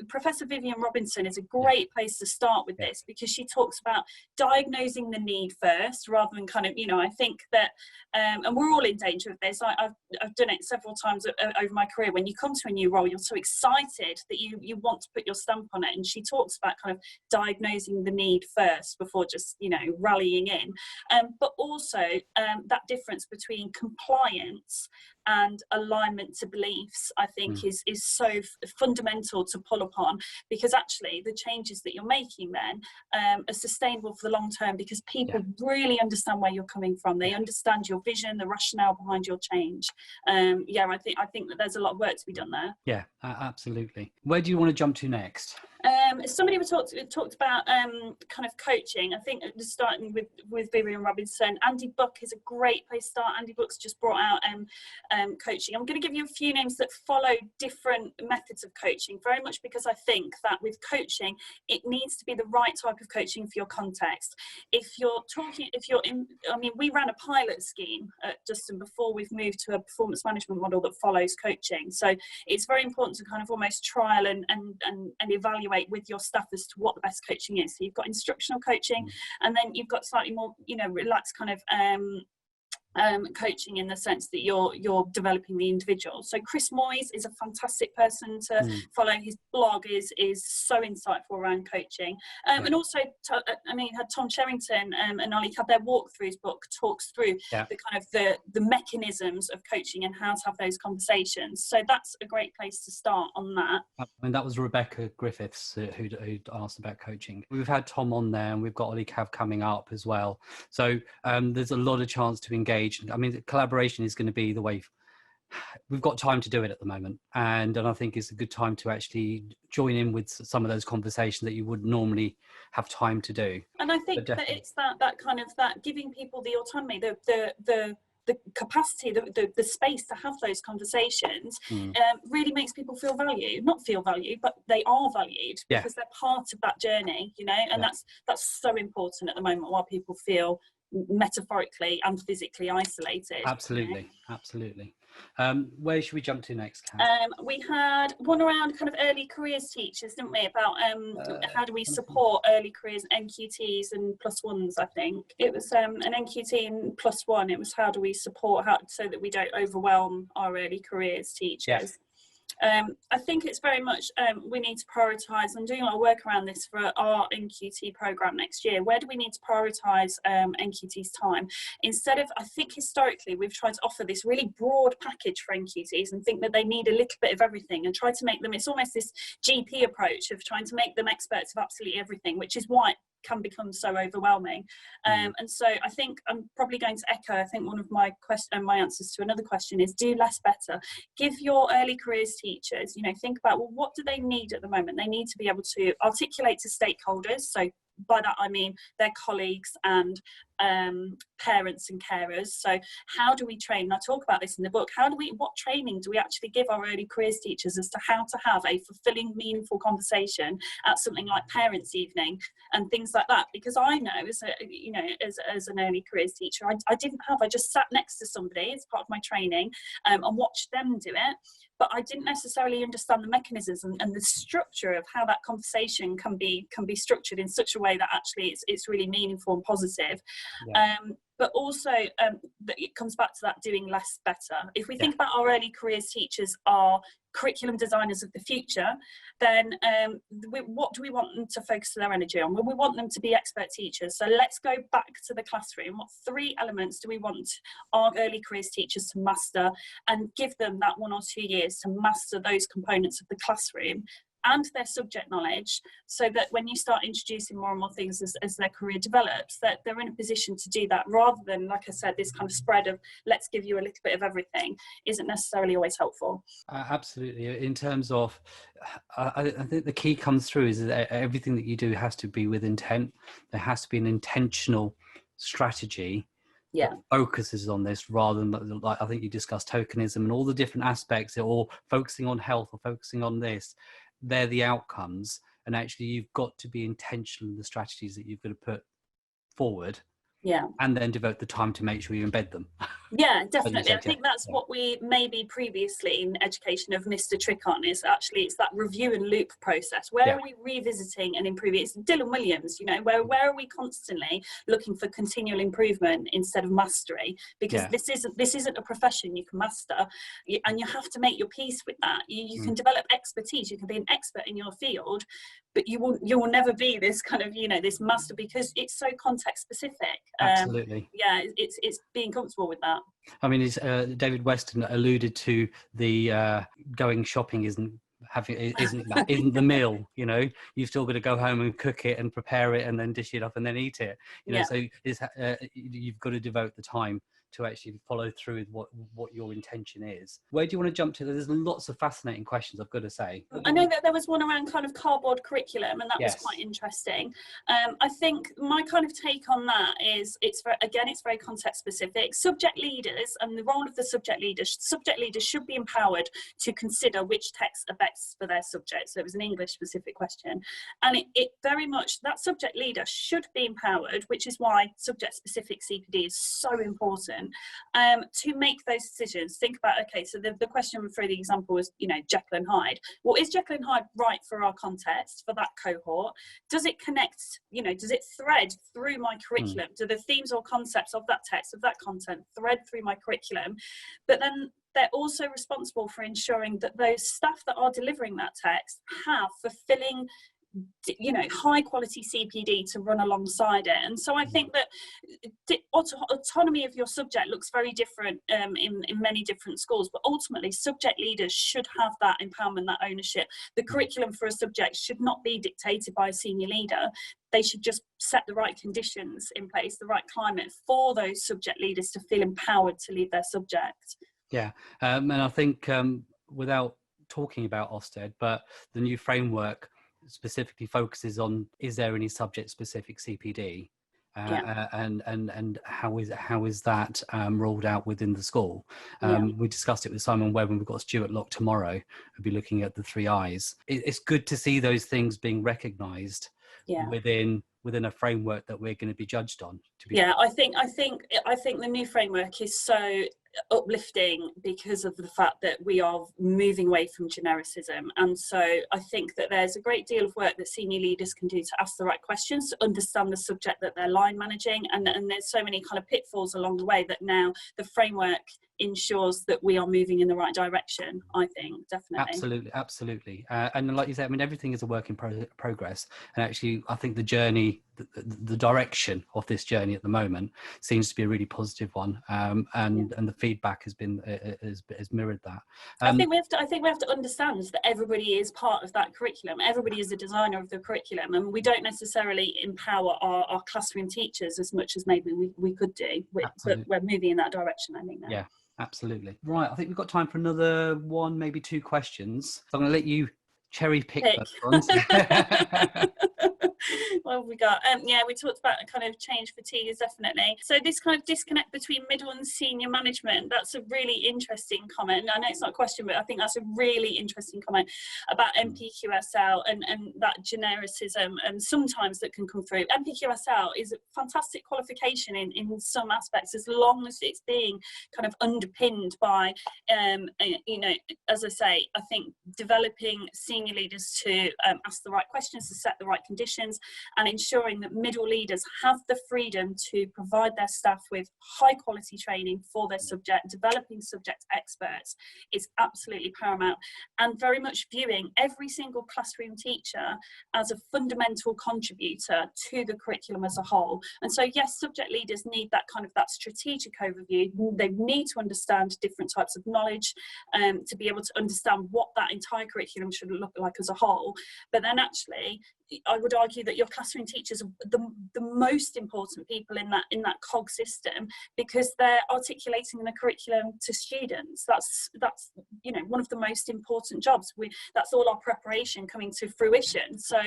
Professor Vivian Robinson is a great place to start with this, because she talks about diagnosing the need first, rather than I think that and we're all in danger of this. I've done it several times over my career. When you come to a new role, you're so excited that you want to put your stamp on it, and she talks about kind of diagnosing the need first before just rallying in, but also that difference between compliance and alignment to beliefs, I think is so fundamental to pull upon, because actually the changes that you're making then are sustainable for the long term, because people really understand where you're coming from. They understand your vision, the rationale behind your change. I think that there's a lot of work to be done there. Yeah, absolutely. Where do you want to jump to next? Somebody talked about kind of coaching. I think just starting with Vivian Robinson, Andy Buck is a great place to start. Andy Buck's just brought out coaching. I'm going to give you a few names that follow different methods of coaching, very much because I think that with coaching, it needs to be the right type of coaching for your context. We ran a pilot scheme at Justin before we've moved to a performance management model that follows coaching. So it's very important to kind of almost trial and evaluate evaluate with your staff as to what the best coaching is. So you've got instructional coaching, and then you've got slightly more, you know, relaxed kind of coaching in the sense that you're developing the individual. So Chris Moyes is a fantastic person to follow. His blog is so insightful around coaching, and also had Tom Sherrington and Ollie had their walkthroughs book talks through the kind of the mechanisms of coaching and how to have those conversations. So that's a great place to start on that. I mean, that was Rebecca Griffiths who'd asked about coaching. We've had Tom on there, and we've got Ollie Cav coming up as well. So there's a lot of chance to engage. I mean, collaboration is going to be the way. We've got time to do it at the moment, and I think it's a good time to actually join in with some of those conversations that you would normally have time to do. And I think that it's that kind of that giving people the autonomy, the capacity, the space to have those conversations really makes people feel valued. Not feel valued, but they are valued because they're part of that journey, you know, and that's so important at the moment while people feel metaphorically and physically isolated. Absolutely, you know? Absolutely. Where should we jump to next, Kat? We had one around kind of early careers teachers, didn't we, about how do we support early careers, NQTs and +1s. I think it was an NQT and +1. It was how do we support so that we don't overwhelm our early careers teachers. I think it's very much we need to prioritise. I'm doing a lot of work around this for our NQT programme next year. Where do we need to prioritise NQT's time? Instead of, I think historically we've tried to offer this really broad package for NQTs and think that they need a little bit of everything and try to make them, it's almost this GP approach of trying to make them experts of absolutely everything, which is why it can become so overwhelming. And so I think I'm probably going to echo, I think one of my answers to another question is do less better. Give your early careers teachers, you know, think about, well, what do they need at the moment? They need to be able to articulate to stakeholders. So by that I mean their colleagues and parents and carers. So how do we train? And I talk about this in the book. What training do we actually give our early careers teachers as to how to have a fulfilling, meaningful conversation at something like parents' evening and things like that? Because I know, as an early careers teacher, I just sat next to somebody as part of my training and watched them do it. But I didn't necessarily understand the mechanisms and the structure of how that conversation can be structured in such a way that actually it's really meaningful and positive. But also it comes back to that doing less better. If we think about our early careers teachers are curriculum designers of the future, then what do we want them to focus their energy on? Well, we want them to be expert teachers. So let's go back to the classroom. What 3 elements do we want our early careers teachers to master, and give them that 1 or 2 years to master those components of the classroom and their subject knowledge, so that when you start introducing more and more things as their career develops, that they're in a position to do that, rather than, like I said, this kind of spread of let's give you a little bit of everything isn't necessarily always helpful. Absolutely. In terms of, I think the key comes through is that everything that you do has to be with intent. There has to be an intentional strategy that focuses on this, rather than, like I think you discussed, tokenism and all the different aspects, or focusing on health or focusing on this. They're the outcomes, and actually you've got to be intentional in the strategies that you've got to put forward, and then devote the time to make sure you embed them. Definitely. I think that's what we maybe previously in education have missed a trick on, is actually it's that review and loop process. Where are we revisiting and improving? It's Dylan Williams, you know, where are we constantly looking for continual improvement instead of mastery? Because this isn't a profession you can master, and you have to make your peace with that. You can develop expertise, you can be an expert in your field, but you will never be this kind of, you know, this master, because it's so context specific. Absolutely. It's being comfortable with that. I mean, David Weston alluded to the going shopping isn't the meal. You know, you've still got to go home and cook it and prepare it and then dish it up and then eat it. You know, so you've got to devote the time to actually follow through with what your intention is. Where do you want to jump to? There's lots of fascinating questions, I've got to say. I know that there was one around kind of cardboard curriculum, and that was quite interesting. I think my kind of take on that is it's very context specific. Subject leaders and the role of the subject leaders should be empowered to consider which texts are best for their subject. So it was an English specific question, and it very much, that subject leader should be empowered, which is why subject specific CPD is so important. to make those decisions. Think about, okay, so the question for the example was, you know, Jekyll and Hyde. Well, is Jekyll and Hyde right for our context, for that cohort? Does it connect, you know, does it thread through my curriculum? Do the themes or concepts of that text, of that content, thread through my curriculum? But then they're also responsible for ensuring that those staff that are delivering that text have fulfilling, you know, high quality CPD to run alongside it. And so I think that the autonomy of your subject looks very different in many different schools, but ultimately subject leaders should have that empowerment, that ownership. The curriculum for a subject should not be dictated by a senior leader. They should just set the right conditions in place, the right climate for those subject leaders to feel empowered to lead their subject. Yeah, and I think without talking about Ofsted, but the new framework specifically focuses on, is there any subject specific CPD, and how is that rolled out within the school? We discussed it with Simon Webb, and we've got Stuart Locke tomorrow. We'll be looking at the 3 I's. It's good to see those things being recognised within a framework that we're going to be judged on. I think the new framework is so uplifting because of the fact that we are moving away from genericism, and so I think that there's a great deal of work that senior leaders can do to ask the right questions, to understand the subject that they're line managing, and there's so many kind of pitfalls along the way that now the framework ensures that we are moving in the right direction. I think definitely. Absolutely. And like you said, I mean, everything is a work in progress, and actually I think the journey, the direction of this journey at the moment seems to be a really positive one, and the feedback has been has mirrored that. I think we have to understand that everybody is part of that curriculum. Everybody is a designer of the curriculum, and we don't necessarily empower our classroom teachers as much as maybe we could do. But we're moving in that direction, I think now. Yeah, absolutely. Right, I think we've got time for another 1, maybe 2 questions. So I'm going to let you cherry pick those ones. What have we got? We talked about kind of change fatigue, is definitely. So this kind of disconnect between middle and senior management, that's a really interesting comment. I know it's not a question, but I think that's a really interesting comment about NPQSL and that genericism and sometimes that can come through. NPQSL is a fantastic qualification in some aspects, as long as it's being kind of underpinned by, you know, as I say, I think developing senior leaders to ask the right questions, to set the right conditions, and ensuring that middle leaders have the freedom to provide their staff with high quality training for their subject, developing subject experts is absolutely paramount, and very much viewing every single classroom teacher as a fundamental contributor to the curriculum as a whole. And so yes, subject leaders need that kind of that strategic overview. They need to understand different types of knowledge to be able to understand what that entire curriculum should look like as a whole. But then actually, I would argue that your classroom teachers are the most important people in that cog system, because they're articulating the curriculum to students. That's you know, one of the most important jobs. That's all our preparation coming to fruition. So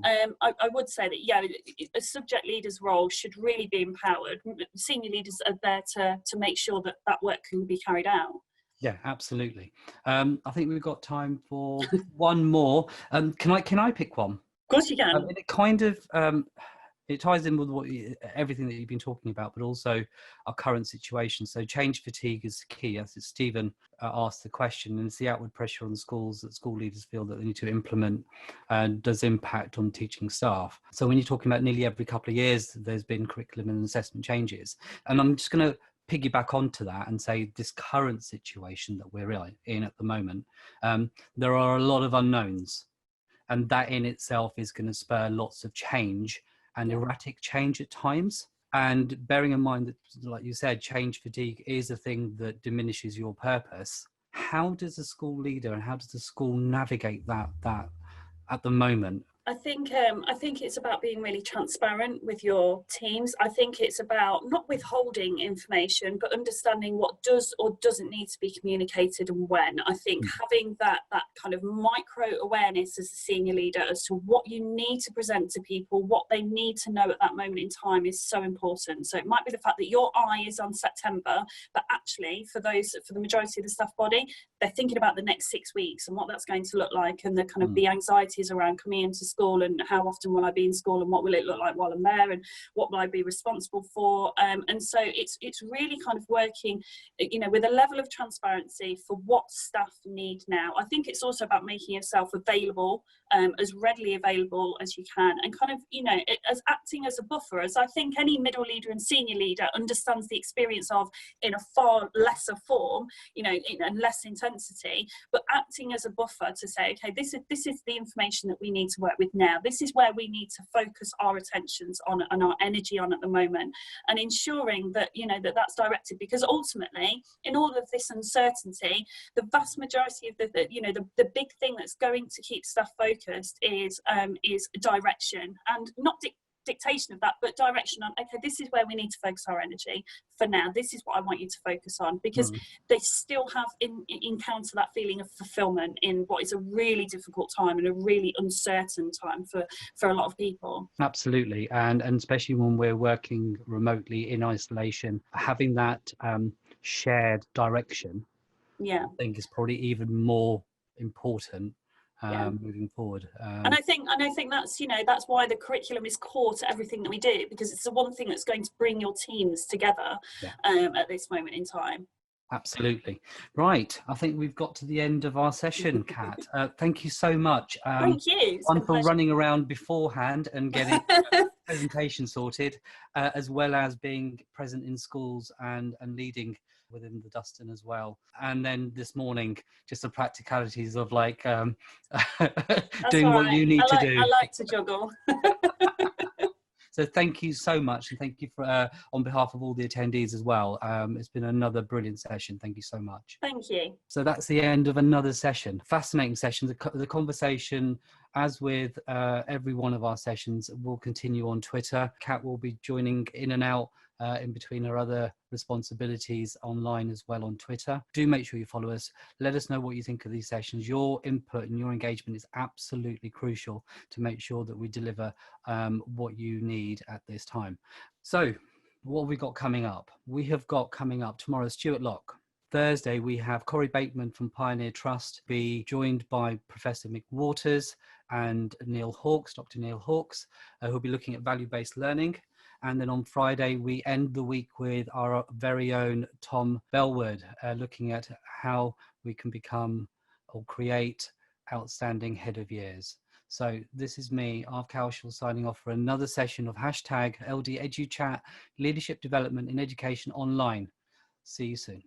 I would say that a subject leader's role should really be empowered. Senior leaders are there to make sure that that work can be carried out. Yeah, absolutely. I think we've got time for one more. Can I pick one? Of course you can. It kind of it ties in with everything that you've been talking about, but also our current situation. So change fatigue is key. As Stephen asked the question, and it's the outward pressure on the schools that school leaders feel that they need to implement and does impact on teaching staff. So when you're talking about nearly every couple of years, there's been curriculum and assessment changes. And I'm just going to piggyback onto that and say this current situation that we're in at the moment, there are a lot of unknowns. And that in itself is going to spur lots of change and erratic change at times. And bearing in mind that, like you said, change fatigue is a thing that diminishes your purpose. How does a school leader and how does the school navigate that at the moment? I think it's about being really transparent with your teams. I think it's about not withholding information, but understanding what does or doesn't need to be communicated and when. I think having that kind of micro awareness as a senior leader as to what you need to present to people, what they need to know at that moment in time is so important. So it might be the fact that your eye is on September, but actually for the majority of the staff body, they're thinking about the next 6 weeks and what that's going to look like, and the kind of the anxieties around coming into school, and how often will I be in school, and what will it look like while I'm there, and what will I be responsible for. And so it's really kind of working, you know, with a level of transparency for what staff need now. I think it's also about making yourself available, as readily available as you can, and kind of, you know, as acting as a buffer, as I think any middle leader and senior leader understands the experience of, in a far lesser form, you know, and less intensity, but acting as a buffer to say, okay, this is the information that we need to work with now. This is where we need to focus our attentions on and our energy on at the moment, and ensuring that, you know, that's directed, because ultimately, in all of this uncertainty, the vast majority of the big thing that's going to keep staff focused is direction, and not dictation of that, but direction on, okay, this is where we need to focus our energy for now. This is what I want you to focus on, because they still have encounter that feeling of fulfillment in what is a really difficult time and a really uncertain time for a lot of people. Absolutely, and especially when we're working remotely in isolation, having that shared direction, I think is probably even more important moving forward. And I think that's, you know, that's why the curriculum is core to everything that we do, because it's the one thing that's going to bring your teams together at this moment in time. Absolutely. Right. I think we've got to the end of our session, Kat. Thank you so much. Thank you. One for running around beforehand and getting presentation sorted, as well as being present in schools and leading within the doesnt as well. And then this morning, just the practicalities of like doing what you need to do. I like to juggle. So thank you so much, and thank you for on behalf of all the attendees as well. It's been another brilliant session. Thank you so much. Thank you. So that's the end of another session. Fascinating session. The conversation, as with every one of our sessions, will continue on Twitter. Kat will be joining in and out in between her other responsibilities online as well on Twitter. Do make sure you follow us. Let us know what you think of these sessions. Your input and your engagement is absolutely crucial to make sure that we deliver what you need at this time. So what have we got coming up? We have got coming up tomorrow Stuart Locke. Thursday, we have Corey Bateman from Pioneer Trust, be joined by Professor Mick Waters and Neil Hawkes, Dr. Neil Hawkes, who'll be looking at value-based learning. And then on Friday, we end the week with our very own Tom Bellwood, looking at how we can become or create outstanding head of years. So this is me, Arv Cowshall, signing off for another session of #LDeduchat, Leadership Development in Education Online. See you soon.